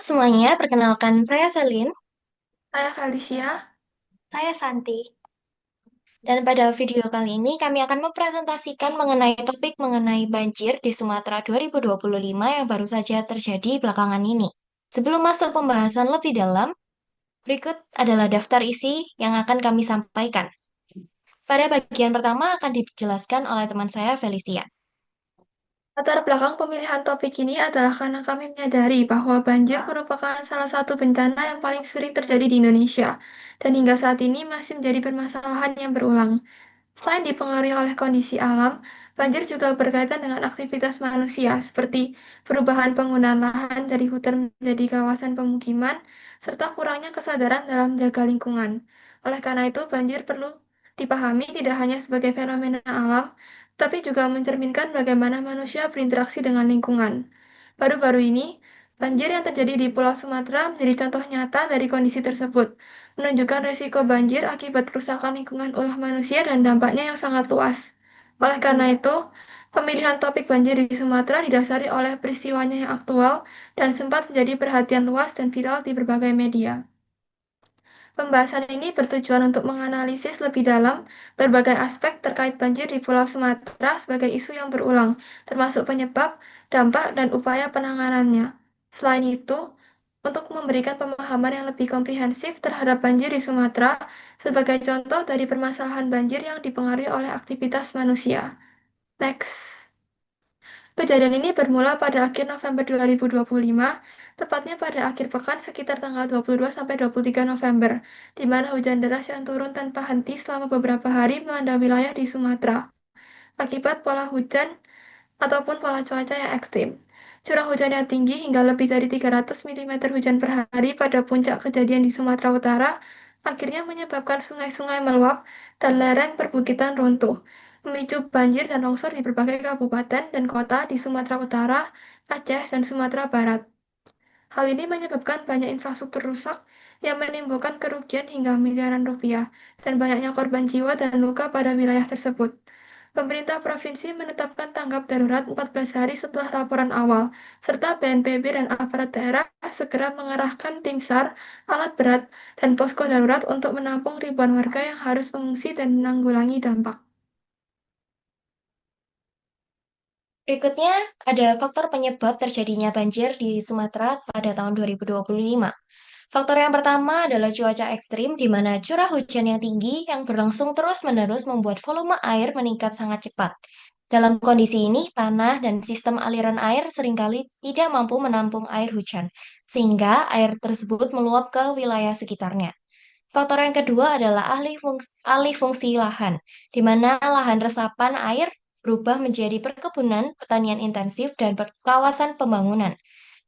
Semuanya, perkenalkan saya Selin. Saya Felicia. Saya Santi. Dan pada video kali ini kami akan mempresentasikan mengenai topik mengenai banjir di Sumatera 2025 yang baru saja terjadi belakangan ini. Sebelum masuk pembahasan lebih dalam, berikut adalah daftar isi yang akan kami sampaikan. Pada bagian pertama akan dijelaskan oleh teman saya Felicia. Latar belakang pemilihan topik ini adalah karena kami menyadari bahwa banjir merupakan salah satu bencana yang paling sering terjadi di Indonesia, dan hingga saat ini masih menjadi permasalahan yang berulang. Selain dipengaruhi oleh kondisi alam, banjir juga berkaitan dengan aktivitas manusia, seperti perubahan penggunaan lahan dari hutan menjadi kawasan pemukiman, serta kurangnya kesadaran dalam menjaga lingkungan. Oleh karena itu, banjir perlu dipahami tidak hanya sebagai fenomena alam, tapi juga mencerminkan bagaimana manusia berinteraksi dengan lingkungan. Baru-baru ini, banjir yang terjadi di Pulau Sumatera menjadi contoh nyata dari kondisi tersebut, menunjukkan risiko banjir akibat kerusakan lingkungan ulah manusia dan dampaknya yang sangat luas. Oleh karena itu, pemilihan topik banjir di Sumatera didasari oleh peristiwanya yang aktual dan sempat menjadi perhatian luas dan viral di berbagai media. Pembahasan ini bertujuan untuk menganalisis lebih dalam berbagai aspek terkait banjir di Pulau Sumatera sebagai isu yang berulang, termasuk penyebab, dampak, dan upaya penanganannya. Selain itu, untuk memberikan pemahaman yang lebih komprehensif terhadap banjir di Sumatera sebagai contoh dari permasalahan banjir yang dipengaruhi oleh aktivitas manusia. Next. Kejadian ini bermula pada akhir November 2025, tepatnya pada akhir pekan sekitar tanggal 22 sampai 23 November, di mana hujan deras yang turun tanpa henti selama beberapa hari melanda wilayah di Sumatera. Akibat pola hujan ataupun pola cuaca yang ekstrim. Curah hujan yang tinggi hingga lebih dari 300 mm hujan per hari pada puncak kejadian di Sumatera Utara akhirnya menyebabkan sungai-sungai meluap dan lereng perbukitan runtuh, memicu banjir dan longsor di berbagai kabupaten dan kota di Sumatera Utara, Aceh, dan Sumatera Barat. Hal ini menyebabkan banyak infrastruktur rusak yang menimbulkan kerugian hingga miliaran rupiah dan banyaknya korban jiwa dan luka pada wilayah tersebut. Pemerintah provinsi menetapkan tanggap darurat 14 hari setelah laporan awal, serta BNPB dan aparat daerah segera mengerahkan tim SAR, alat berat, dan posko darurat untuk menampung ribuan warga yang harus mengungsi dan menanggulangi dampak. Berikutnya ada faktor penyebab terjadinya banjir di Sumatera pada tahun 2025. Faktor yang pertama adalah cuaca ekstrim, di mana curah hujan yang tinggi yang berlangsung terus-menerus membuat volume air meningkat sangat cepat. Dalam kondisi ini, tanah dan sistem aliran air seringkali tidak mampu menampung air hujan, sehingga air tersebut meluap ke wilayah sekitarnya. Faktor yang kedua adalah alih fungsi lahan, di mana lahan resapan air berubah menjadi perkebunan, pertanian intensif, dan kawasan pembangunan,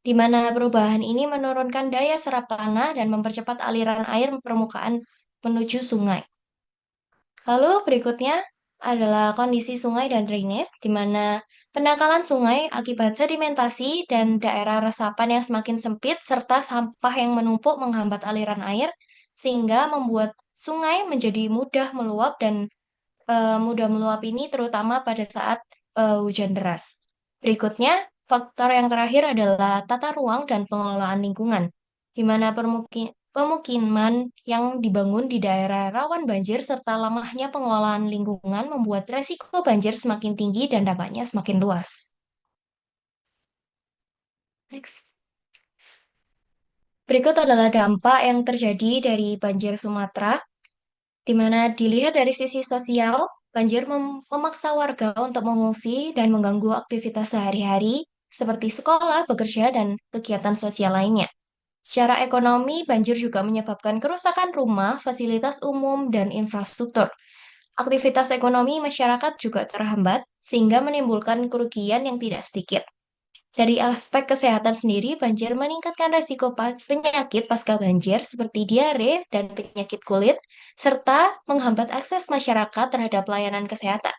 di mana perubahan ini menurunkan daya serap tanah dan mempercepat aliran air permukaan menuju sungai. Lalu berikutnya adalah kondisi sungai dan drainase, di mana pendangkalan sungai akibat sedimentasi dan daerah resapan yang semakin sempit, serta sampah yang menumpuk menghambat aliran air, sehingga membuat sungai menjadi mudah meluap dan mudah meluap ini terutama pada saat hujan deras. Berikutnya, faktor yang terakhir adalah tata ruang dan pengelolaan lingkungan, di mana pemukiman yang dibangun di daerah rawan banjir serta lemahnya pengelolaan lingkungan membuat resiko banjir semakin tinggi dan dampaknya semakin luas. Next. Berikut adalah dampak yang terjadi dari banjir Sumatera, di mana dilihat dari sisi sosial, banjir memaksa warga untuk mengungsi dan mengganggu aktivitas sehari-hari, seperti sekolah, bekerja, dan kegiatan sosial lainnya. Secara ekonomi, banjir juga menyebabkan kerusakan rumah, fasilitas umum, dan infrastruktur. Aktivitas ekonomi masyarakat juga terhambat, sehingga menimbulkan kerugian yang tidak sedikit. Dari aspek kesehatan sendiri, banjir meningkatkan risiko penyakit pasca banjir seperti diare dan penyakit kulit, serta menghambat akses masyarakat terhadap layanan kesehatan.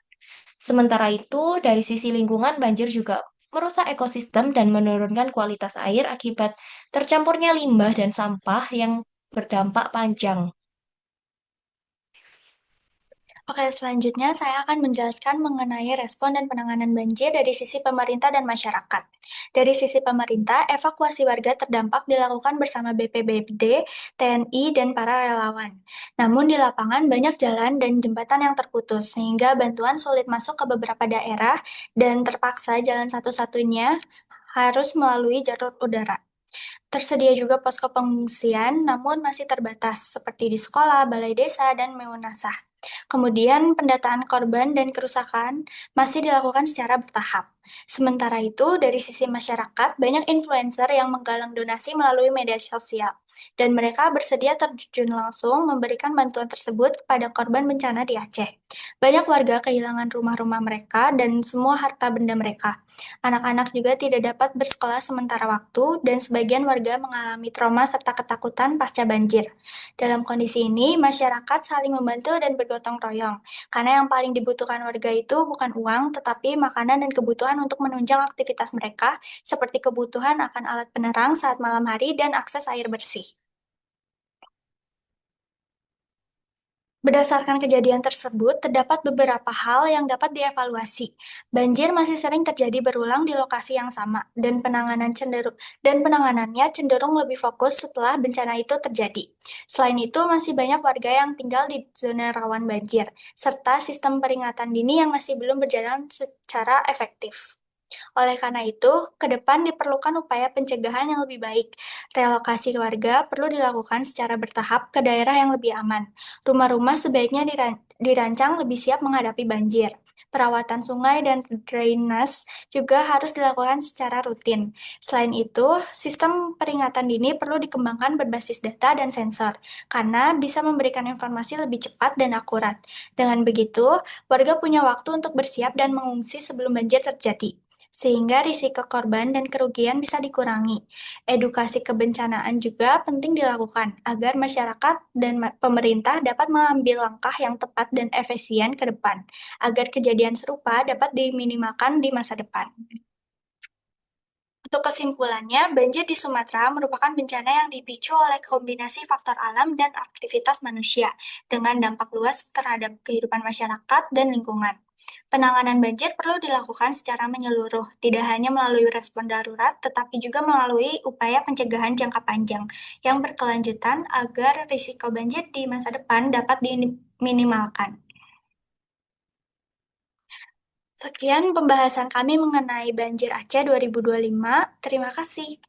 Sementara itu, dari sisi lingkungan, banjir juga merusak ekosistem dan menurunkan kualitas air akibat tercampurnya limbah dan sampah yang berdampak panjang. Oke, selanjutnya saya akan menjelaskan mengenai respon dan penanganan banjir dari sisi pemerintah dan masyarakat. Dari sisi pemerintah, evakuasi warga terdampak dilakukan bersama BPBD, TNI, dan para relawan. Namun di lapangan banyak jalan dan jembatan yang terputus, sehingga bantuan sulit masuk ke beberapa daerah dan terpaksa jalan satu-satunya harus melalui jalur udara. Tersedia juga posko pengungsian, namun masih terbatas, seperti di sekolah, balai desa, dan meunasah. Kemudian, pendataan korban dan kerusakan masih dilakukan secara bertahap. Sementara itu, dari sisi masyarakat, banyak influencer yang menggalang donasi melalui media sosial, dan mereka bersedia terjun langsung memberikan bantuan tersebut kepada korban bencana di Aceh. Banyak warga kehilangan rumah-rumah mereka dan semua harta benda mereka. Anak-anak juga tidak dapat bersekolah sementara waktu, dan sebagian warga mengalami trauma serta ketakutan pasca banjir. Dalam kondisi ini, masyarakat saling membantu dan bergotong royong, karena yang paling dibutuhkan warga itu bukan uang, tetapi makanan dan kebutuhan untuk menunjang aktivitas mereka, seperti kebutuhan akan alat penerang saat malam hari dan akses air bersih. Berdasarkan kejadian tersebut, terdapat beberapa hal yang dapat dievaluasi. Banjir masih sering terjadi berulang di lokasi yang sama, dan penanganannya cenderung lebih fokus setelah bencana itu terjadi. Selain itu, masih banyak warga yang tinggal di zona rawan banjir, serta sistem peringatan dini yang masih belum berjalan secara efektif. Oleh karena itu, ke depan diperlukan upaya pencegahan yang lebih baik. Relokasi warga perlu dilakukan secara bertahap ke daerah yang lebih aman. Rumah-rumah sebaiknya dirancang lebih siap menghadapi banjir. Perawatan sungai dan drainase juga harus dilakukan secara rutin. Selain itu, sistem peringatan dini perlu dikembangkan berbasis data dan sensor, karena bisa memberikan informasi lebih cepat dan akurat. Dengan begitu, warga punya waktu untuk bersiap dan mengungsi sebelum banjir terjadi, sehingga risiko korban dan kerugian bisa dikurangi. Edukasi kebencanaan juga penting dilakukan agar masyarakat dan pemerintah dapat mengambil langkah yang tepat dan efisien ke depan, agar kejadian serupa dapat diminimalkan di masa depan. Untuk kesimpulannya, banjir di Sumatera merupakan bencana yang dipicu oleh kombinasi faktor alam dan aktivitas manusia, dengan dampak luas terhadap kehidupan masyarakat dan lingkungan. Penanganan banjir perlu dilakukan secara menyeluruh, tidak hanya melalui respon darurat, tetapi juga melalui upaya pencegahan jangka panjang yang berkelanjutan agar risiko banjir di masa depan dapat diminimalkan. Sekian pembahasan kami mengenai banjir Aceh 2025. Terima kasih.